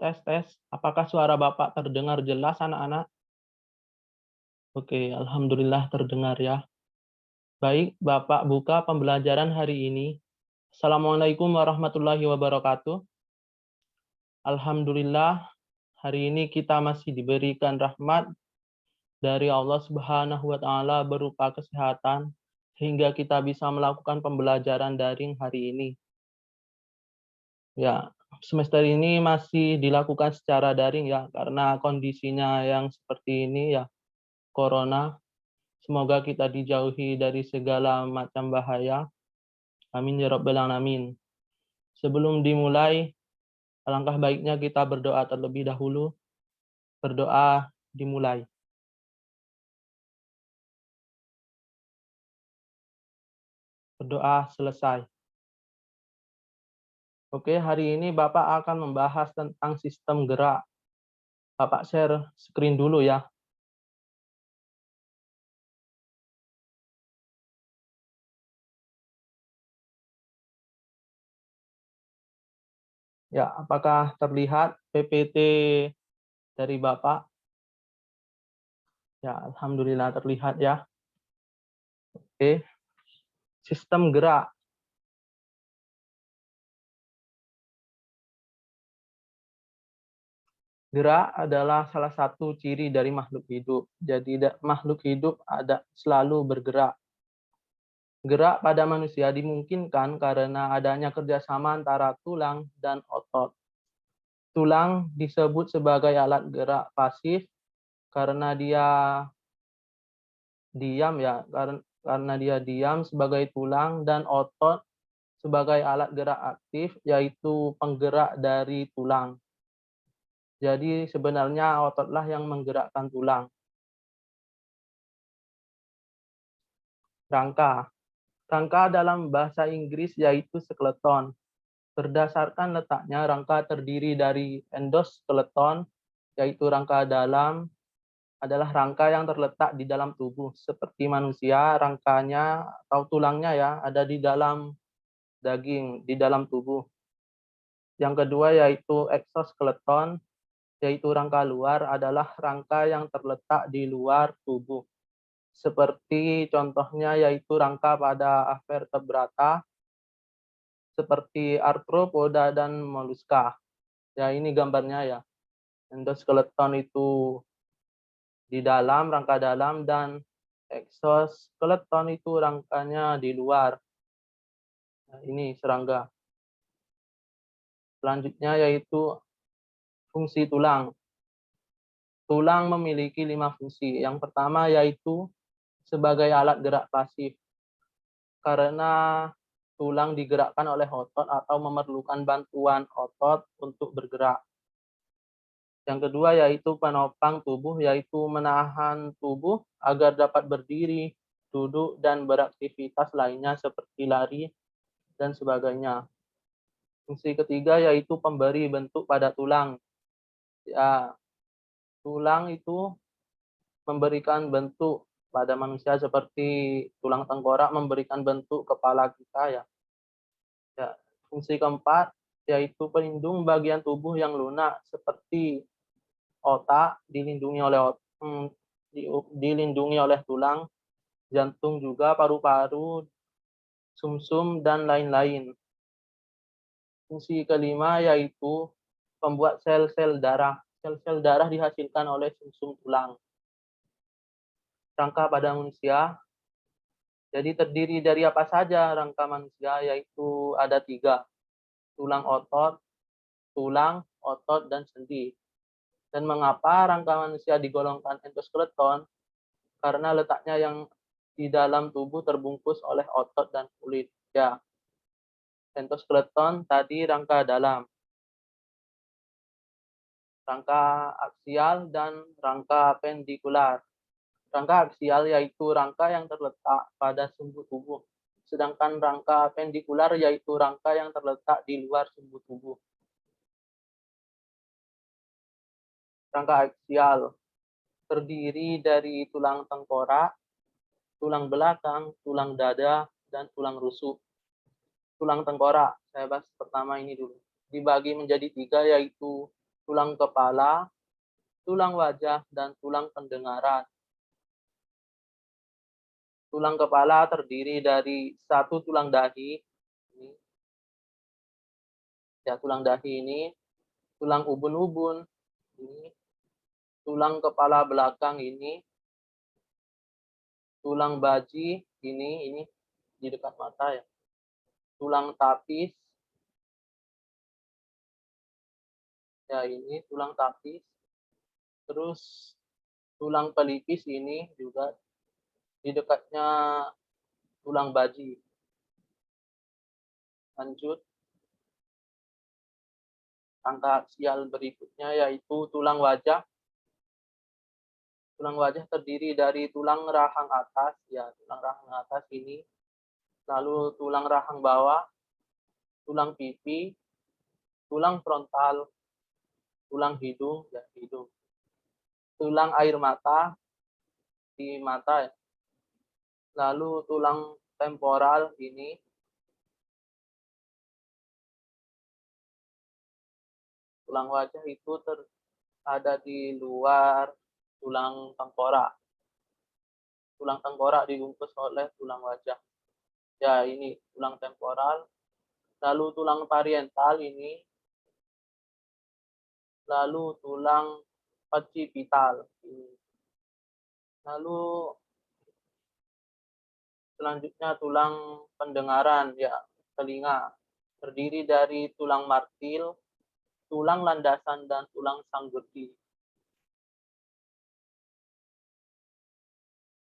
Tes, tes. Apakah suara Bapak terdengar jelas, anak-anak? Oke, alhamdulillah terdengar ya. Baik, Bapak buka pembelajaran hari ini. Assalamualaikum warahmatullahi wabarakatuh. Alhamdulillah, hari ini kita masih diberikan rahmat dari Allah Subhanahu wa taala berupa kesehatan sehingga kita bisa melakukan pembelajaran daring hari ini. Ya, semester ini masih dilakukan secara daring ya karena kondisinya yang seperti ini ya, corona. Semoga kita dijauhi dari segala macam bahaya. Amin ya rabbal alamin. Sebelum dimulai, alangkah baiknya kita berdoa terlebih dahulu. Berdoa dimulai. Berdoa selesai. Oke, hari ini Bapak akan membahas tentang sistem gerak. Bapak share screen dulu ya. Ya, apakah terlihat PPT dari Bapak? Ya, alhamdulillah terlihat ya. Oke. Sistem gerak. Gerak adalah salah satu ciri dari makhluk hidup. Jadi makhluk hidup selalu bergerak. Gerak pada manusia dimungkinkan karena adanya kerjasama antara tulang dan otot. Tulang disebut sebagai alat gerak pasif karena dia diam ya, karena dia diam sebagai tulang, dan otot sebagai alat gerak aktif yaitu penggerak dari tulang. Jadi sebenarnya ototlah yang menggerakkan tulang. Rangka. Rangka dalam bahasa Inggris yaitu skeleton. Berdasarkan letaknya, rangka terdiri dari endoskeleton, yaitu rangka dalam, adalah rangka yang terletak di dalam tubuh. Seperti manusia, rangkanya atau tulangnya ya ada di dalam daging, di dalam tubuh. Yang kedua yaitu eksoskeleton, yaitu rangka luar, adalah rangka yang terletak di luar tubuh. Seperti contohnya yaitu rangka pada vertebrata, seperti arthropoda dan moluska. Ya, ini gambarnya ya. Endoskeleton itu di dalam, rangka dalam, dan eksoskeleton itu rangkanya di luar. Nah, ini serangga. Selanjutnya yaitu fungsi tulang. Tulang memiliki 5 fungsi. Yang pertama yaitu sebagai alat gerak pasif. Karena tulang digerakkan oleh otot atau memerlukan bantuan otot untuk bergerak. Yang kedua yaitu penopang tubuh, yaitu menahan tubuh agar dapat berdiri, duduk, dan beraktivitas lainnya seperti lari dan sebagainya. Fungsi ketiga yaitu pemberi bentuk pada tulang. Ya, tulang itu memberikan bentuk pada manusia seperti tulang tengkorak memberikan bentuk kepala kita ya. Ya, fungsi keempat yaitu pelindung bagian tubuh yang lunak seperti otak dilindungi oleh tulang, jantung juga, paru-paru, sumsum, dan lain-lain. Fungsi kelima yaitu pembuat sel-sel darah. Sel-sel darah dihasilkan oleh sumsum tulang. Rangka pada manusia, jadi terdiri dari apa saja rangka manusia, yaitu ada 3, tulang otot, dan sendi. Dan mengapa rangka manusia digolongkan endoskeleton? Karena letaknya yang di dalam tubuh terbungkus oleh otot dan kulit. Ya, endoskeleton tadi rangka dalam, rangka aksial, dan rangka pendikular. Rangka aksial yaitu rangka yang terletak pada sumbu tubuh, sedangkan rangka pendikular yaitu rangka yang terletak di luar sumbu tubuh. Rangka aksial terdiri dari tulang tengkorak, tulang belakang, tulang dada, dan tulang rusuk. Tulang tengkorak, saya bahas pertama ini dulu. Dibagi menjadi 3 yaitu tulang kepala, tulang wajah, dan tulang pendengaran. Tulang kepala terdiri dari satu tulang dahi, ini, ya tulang dahi ini, tulang ubun-ubun, ini, tulang kepala belakang ini, tulang baji ini di dekat mata ya, tulang tapis, ya ini tulang tapis, terus tulang pelipis ini juga di dekatnya tulang baji. Lanjut, rangka aksial berikutnya yaitu tulang wajah. Tulang wajah terdiri dari tulang rahang atas, ya tulang rahang atas ini, lalu tulang rahang bawah, tulang pipi, tulang frontal, tulang hidung, ya hidung, tulang air mata di mata, ya. Lalu tulang temporal ini, tulang wajah itu ada di luar tulang tengkorak. Tulang tengkorak dibungkus oleh tulang wajah. Ya, ini tulang temporal. Lalu tulang parietal ini, lalu tulang occipital ini. Lalu selanjutnya tulang pendengaran, ya telinga. Terdiri dari tulang martil, tulang landasan, dan tulang sanggurdi.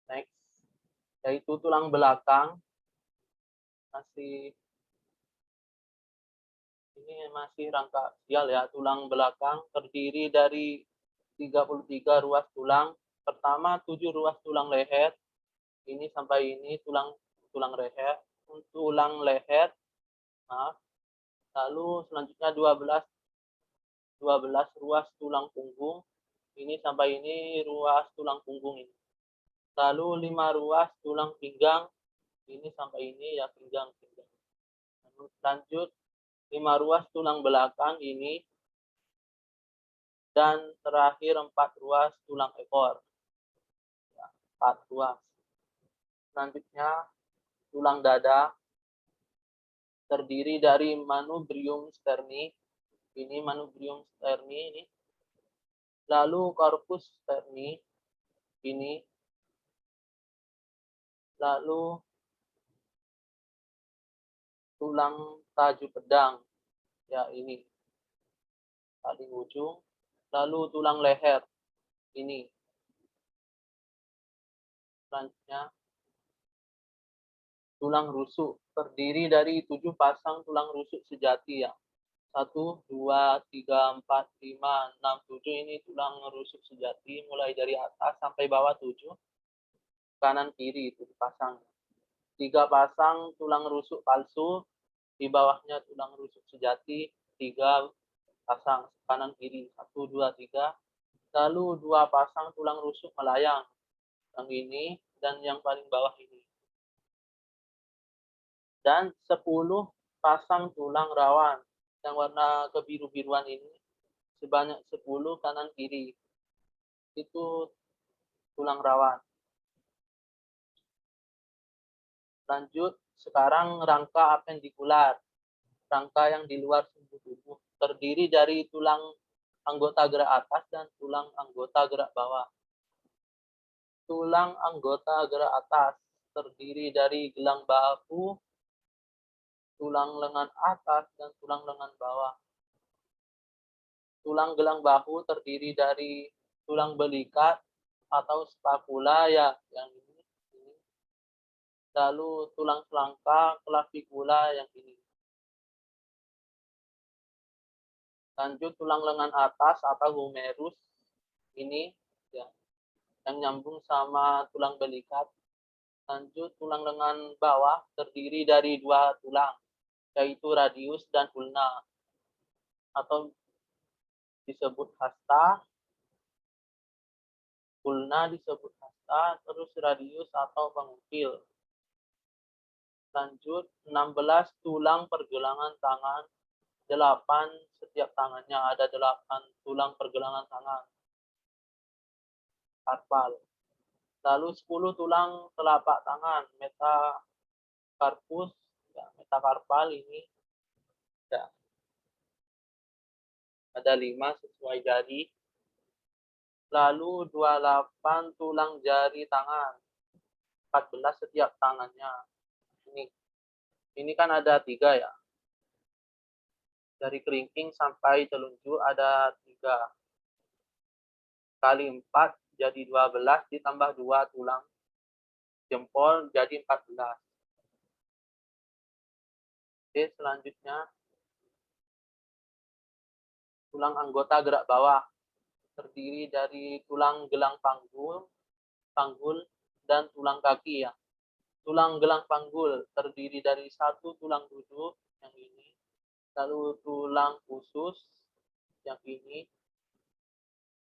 Next, yaitu tulang belakang. Ini masih rangka aksial ya, tulang belakang terdiri dari 33 ruas tulang. Pertama 7 ruas tulang leher, ini sampai ini tulang leher, maaf. Lalu selanjutnya 12 ruas tulang punggung, ini sampai ini ruas tulang punggung ini. Lalu 5 ruas tulang pinggang, ini sampai ini ya pinggang. Lanjut 5 ruas tulang belakang ini, dan terakhir 4 ruas tulang ekor. Ya, 4 ruas. Selanjutnya tulang dada terdiri dari manubrium sterni. Ini manubrium sterni ini. Lalu corpus sterni ini. Lalu tulang taju pedang, ya ini paling ujung. Lalu tulang leher ini. Selanjutnya tulang rusuk terdiri dari 7 pasang tulang rusuk sejati ya. 1, 2, 3, 4, 5, 6, 7 ini tulang rusuk sejati mulai dari atas sampai bawah 7. Kanan kiri itu dipasang. 3 pasang tulang rusuk palsu, di bawahnya tulang rusuk sejati, 3 pasang kanan kiri, 1, 2, 3. Lalu 2 pasang tulang rusuk melayang, yang ini dan yang paling bawah ini. Dan 10 pasang tulang rawan, yang warna kebiru-biruan ini, sebanyak 10 kanan kiri. Itu tulang rawan. Lanjut, sekarang rangka apendikular. Rangka yang di luar sumbu tubuh. Terdiri dari tulang anggota gerak atas dan tulang anggota gerak bawah. Tulang anggota gerak atas terdiri dari gelang bahu, tulang lengan atas, dan tulang lengan bawah. Tulang gelang bahu terdiri dari tulang belikat atau spakula ya, yang ini. Lalu tulang selangka, klavikula yang ini. Lanjut tulang lengan atas atau humerus ini ya, yang nyambung sama tulang belikat. Lanjut tulang lengan bawah terdiri dari 2 tulang, yaitu radius dan ulna, atau disebut hasta. Ulna disebut hasta, terus radius atau pengukil. Lanjut 16 tulang pergelangan tangan 8 setiap tangannya, ada 8 tulang pergelangan tangan, karpal. Lalu 10 tulang telapak tangan, metakarpus, ya, metakarpal ini ya, ada 5 sesuai jari. Lalu 28 tulang jari tangan, 14 setiap tangannya. Ini kan ada 3 ya. Dari kelingking sampai telunjuk ada 3. Kali 4 jadi 12 ditambah 2 tulang jempol jadi 14. Oke, selanjutnya tulang anggota gerak bawah terdiri dari tulang gelang panggul dan tulang kaki ya. Tulang gelang panggul terdiri dari 1 tulang duduk yang ini, lalu tulang khusus yang ini,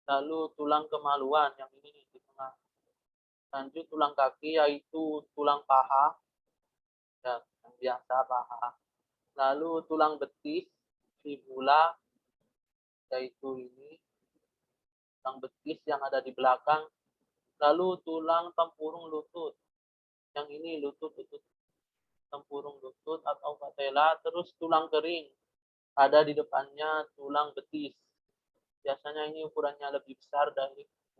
lalu tulang kemaluan yang ini di tengah. Lanjut tulang kaki yaitu tulang paha, ya, yang biasa paha. Lalu tulang betis, fibula, yaitu ini, tulang betis yang ada di belakang. Lalu tulang tempurung lutut, yang ini lutut, tempurung lutut atau patella. Terus tulang kering, ada di depannya tulang betis. Biasanya ini ukurannya lebih besar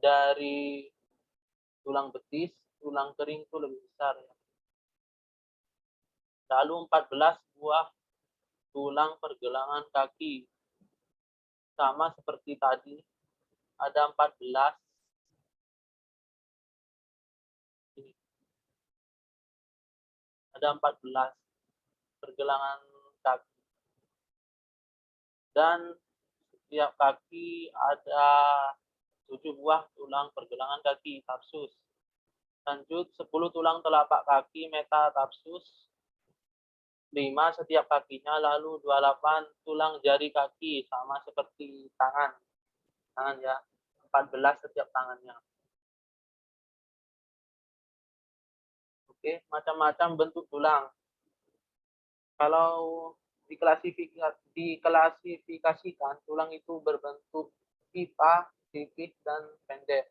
dari tulang betis, tulang kering itu lebih besar ya. Lalu 14 buah tulang pergelangan kaki. Sama seperti tadi, ada 14. Ini. Ada 14 pergelangan kaki. Dan setiap kaki ada 7 buah tulang pergelangan kaki, tarsus. Lanjut 10 tulang telapak kaki, metatarsus. 5 setiap kakinya, lalu 28 tulang jari kaki, sama seperti tangan. Tangan ya, 14 setiap tangannya. Oke, macam-macam bentuk tulang. Kalau diklasifikasikan, tulang itu berbentuk pipa, tipis, dan pendek.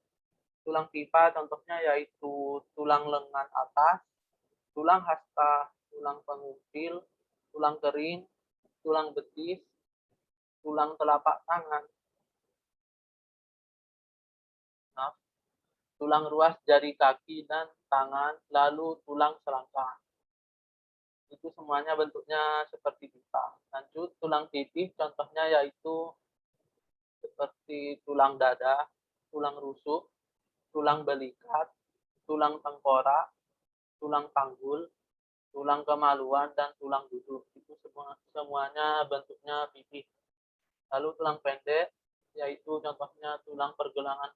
Tulang pipa contohnya yaitu tulang lengan atas, tulang hasta, tulang pengumpil, tulang kering, tulang betis, tulang telapak tangan, tulang ruas jari kaki dan tangan, lalu tulang selangkah. Itu semuanya bentuknya seperti pipa. Lanjut tulang pipih, contohnya yaitu seperti tulang dada, tulang rusuk, tulang belikat, tulang tengkorak, tulang panggul, tulang kemaluan, dan tulang duduk. Itu semuanya bentuknya pipih. Lalu tulang pendek, yaitu contohnya tulang pergelangan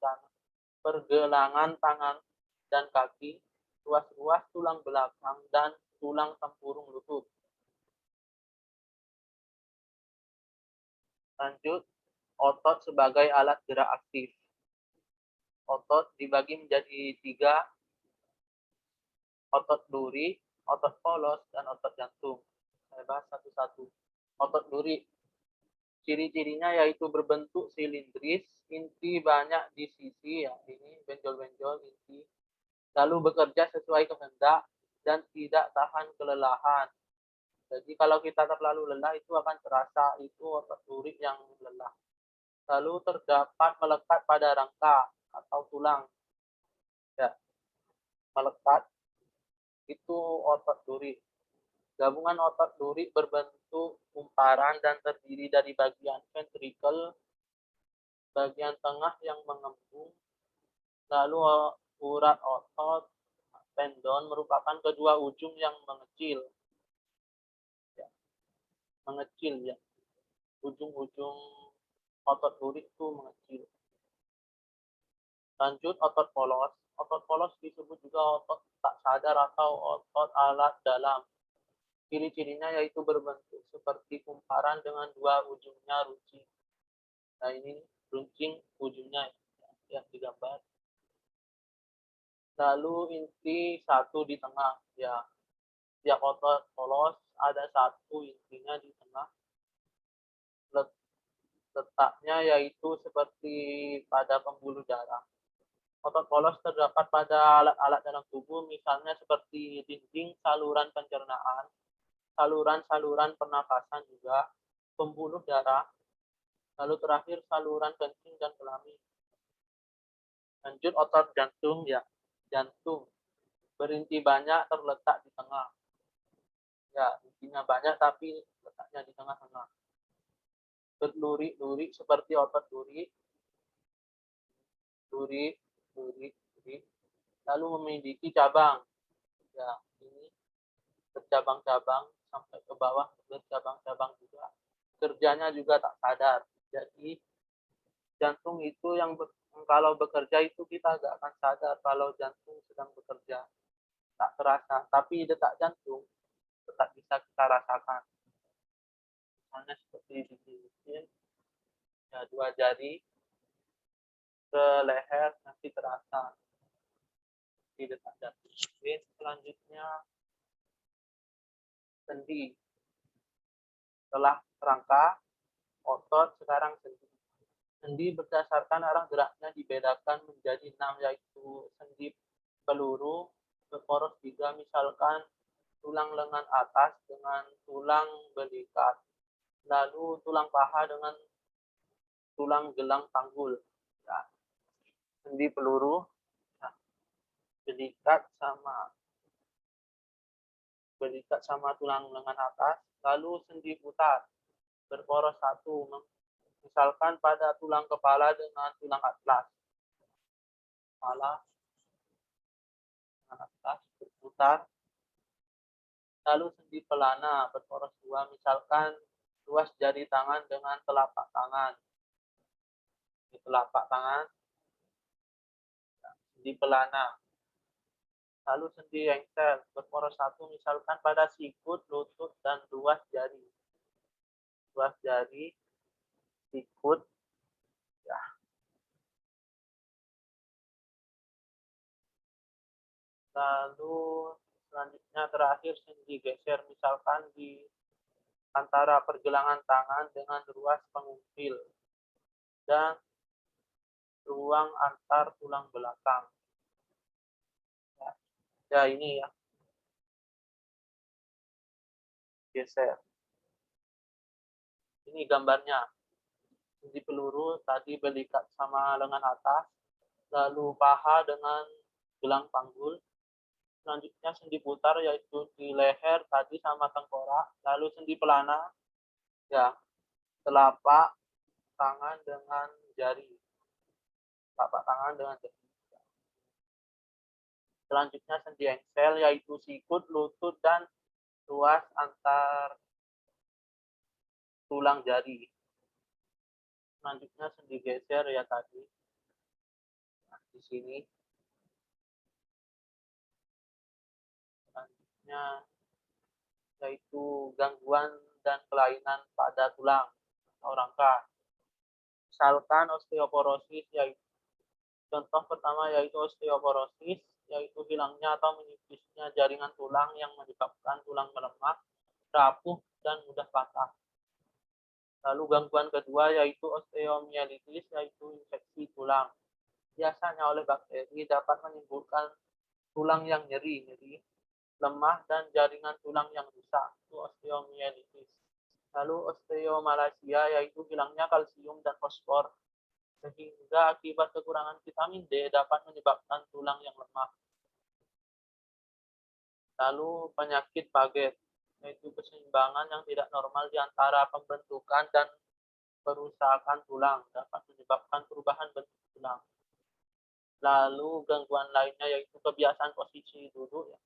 tangan dan kaki, ruas-ruas tulang belakang, dan tulang tempurung lutut. Lanjut, otot sebagai alat gerak aktif. Otot dibagi menjadi 3, otot duri, otot polos, dan otot jantung. Saya bahas satu-satu. Otot duri, ciri-cirinya yaitu berbentuk silindris, inti banyak di sisi, ya ini benjol-benjol inti, lalu bekerja sesuai kehendak dan tidak tahan kelelahan. Jadi kalau kita terlalu lelah itu akan terasa itu otot duri yang lelah. Lalu terdapat melekat pada rangka atau tulang. Ya, melekat itu otot duri. Gabungan otot duri berbentuk kumparan dan terdiri dari bagian ventrikel, bagian tengah yang mengembung, lalu urat otot, tendon merupakan kedua ujung yang mengecil. Ya, mengecil ya. Ujung-ujung otot duri itu mengecil. Lanjut otot polos. Otot polos disebut juga otot tak sadar atau otot alat dalam. Ciri-cirinya yaitu berbentuk seperti kumparan dengan dua ujungnya runcing. Nah ini runcing ujungnya yang digambar. Lalu inti satu di tengah. Ya, tiap otot polos ada satu intinya di tengah. Letaknya yaitu seperti pada pembuluh darah. Otot polos terdapat pada alat-alat dalam tubuh, misalnya seperti dinding saluran pencernaan, saluran-saluran pernafasan juga, pembuluh darah, lalu terakhir saluran kencing dan kelamin. Lanjut otot jantung ya. Jantung berinti banyak terletak di tengah. Ya, intinya banyak tapi letaknya di tengah-tengah. Berduri-duri seperti otot duri, duri, duri, duri. Lalu memiliki cabang. Ya, ini bercabang-cabang sampai ke bawah bercabang-cabang juga. Kerjanya juga tak sadar. Jadi jantung itu yang kalau bekerja itu kita nggak akan sadar kalau jantung sedang bekerja, tak terasa. Tapi detak jantung tetap bisa kita rasakan. Misalnya seperti di ya, 2 jari ke leher nanti terasa di detak jantung. Oke, selanjutnya sendi. Setelah rangka, otot, sekarang sendi. Sendi berdasarkan arah geraknya dibedakan menjadi 6, yaitu sendi peluru berporos 3, misalkan tulang lengan atas dengan tulang belikat, lalu tulang paha dengan tulang gelang panggul. Ya. Sendi peluru, ya. belikat sama tulang lengan atas, lalu sendi putar berporos 1, misalkan pada tulang kepala dengan tulang atlas. Kepala dengan atlas berputar. Lalu sendi pelana berporos 2, misalkan ruas jari tangan dengan telapak tangan. Di telapak tangan, sendi pelana. Lalu sendi engsel berporos 1, misalkan pada sikut, lutut, dan ruas jari. Ruas jari, sikut, ya. Lalu selanjutnya terakhir sendi geser, misalkan di antara pergelangan tangan dengan ruas pengumpil dan ruang antar tulang belakang. Ya ini ya, geser. Ini gambarnya. Sendi peluru tadi belikat sama lengan atas, lalu paha dengan gelang panggul. Selanjutnya sendi putar yaitu di leher tadi sama tengkorak, lalu sendi pelana ya telapak tangan dengan jari. Telapak tangan dengan jari. Selanjutnya sendi engsel yaitu sikut, lutut, dan ruas antar tulang jari. Selanjutnya sendi geser ya tadi. Nah, di sini. Selanjutnya yaitu gangguan dan kelainan pada tulang atau rangka. Misalkan osteoporosis, yaitu contoh pertama yaitu osteoporosis, yaitu hilangnya atau menipisnya jaringan tulang yang menyebabkan tulang melemah, rapuh, dan mudah patah. Lalu gangguan kedua yaitu osteomielitis, yaitu infeksi tulang. Biasanya oleh bakteri dapat menimbulkan tulang yang nyeri, lemah, dan jaringan tulang yang rusak, itu osteomielitis. Lalu osteomalacia yaitu hilangnya kalsium dan fosfor, sehingga akibat kekurangan vitamin D dapat menyebabkan tulang yang lemah. Lalu penyakit Paget, yaitu keseimbangan yang tidak normal di antara pembentukan dan perusakan tulang, dapat menyebabkan perubahan bentuk tulang. Lalu gangguan lainnya yaitu kebiasaan posisi duduk, ya.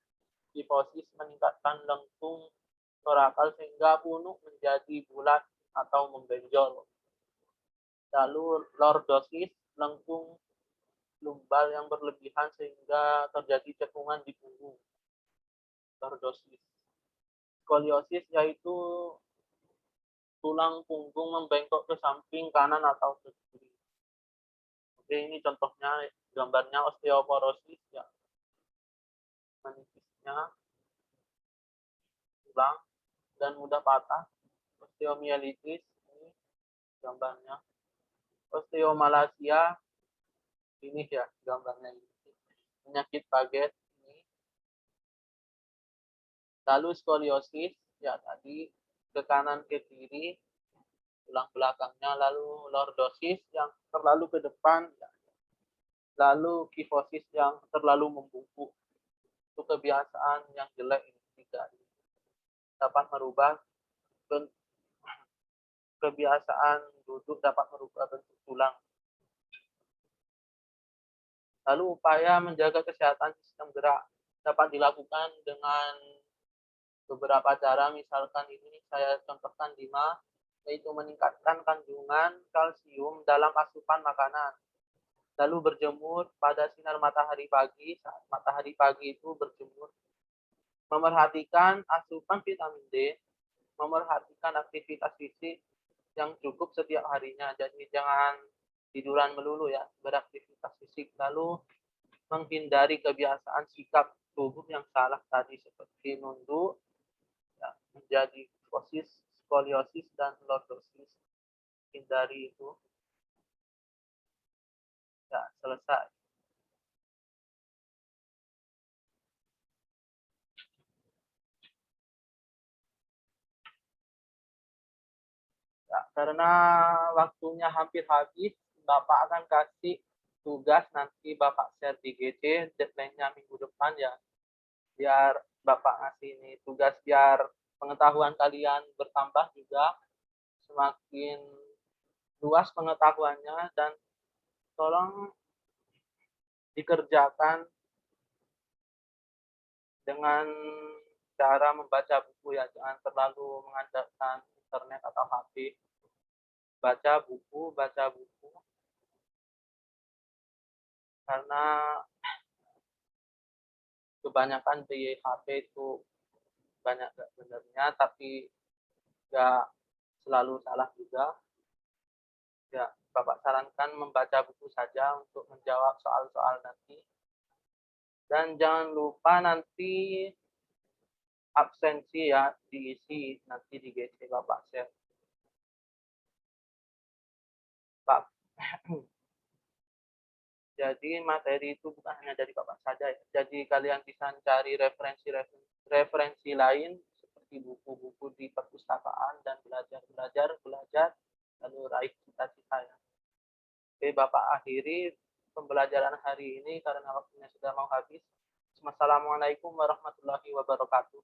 Kifosis meningkatkan lengkung torakal sehingga punuk menjadi bulat atau membenjol. Lalu lordosis, lengkung lumbal yang berlebihan sehingga terjadi cekungan di punggung. Lordosis. Skoliosis yaitu tulang punggung membengkok ke samping kanan atau ke kiri. Oke, ini contohnya gambarnya osteoporosis ya. Menipisnya tulang dan mudah patah. Osteomielitis ini gambarnya. Osteomalacia, ini ya gambarnya ini. Penyakit Paget ini. Lalu skoliosis, ya tadi ke kanan ke kiri, tulang belakangnya. Lalu lordosis yang terlalu ke depan, ya. Lalu kifosis yang terlalu membungkuk. Itu kebiasaan yang jelek ini tiga. Dapat merubah kebiasaan duduk, dapat merubah bentuk tulang. Lalu upaya menjaga kesehatan sistem gerak dapat dilakukan dengan beberapa cara, misalkan ini saya contohkan 5, yaitu meningkatkan kandungan kalsium dalam asupan makanan. Lalu berjemur pada sinar matahari pagi, saat matahari pagi itu berjemur. Memerhatikan asupan vitamin D, memerhatikan aktivitas fisik yang cukup setiap harinya. Jadi jangan tiduran melulu ya, beraktivitas fisik. Lalu menghindari kebiasaan sikap tubuh yang salah tadi seperti nunduk, ya, menjadi skoliosis dan lordosis. Hindari itu. Ya, selesai. Ya, karena waktunya hampir habis, Bapak akan kasih tugas nanti Bapak share di GC, deadline-nya minggu depan ya. Biar Bapak ngasih ini tugas biar pengetahuan kalian bertambah juga, semakin luas pengetahuannya, dan tolong dikerjakan dengan cara membaca buku ya, jangan terlalu mengandalkan internet atau HP. Baca buku, karena kebanyakan di HP itu banyak gak benernya, tapi nggak selalu salah juga. Ya, Bapak sarankan membaca buku saja untuk menjawab soal-soal nanti. Dan jangan lupa nanti absensi ya diisi nanti di GC Bapak share. Pak. Jadi materi itu bukan hanya dari Bapak saja ya. Jadi kalian bisa cari referensi lain seperti buku-buku di perpustakaan dan belajar lalu raih cita-cita ya. Oke, Bapak akhiri pembelajaran hari ini karena waktunya sudah mau habis. Wassalamualaikum warahmatullahi wabarakatuh.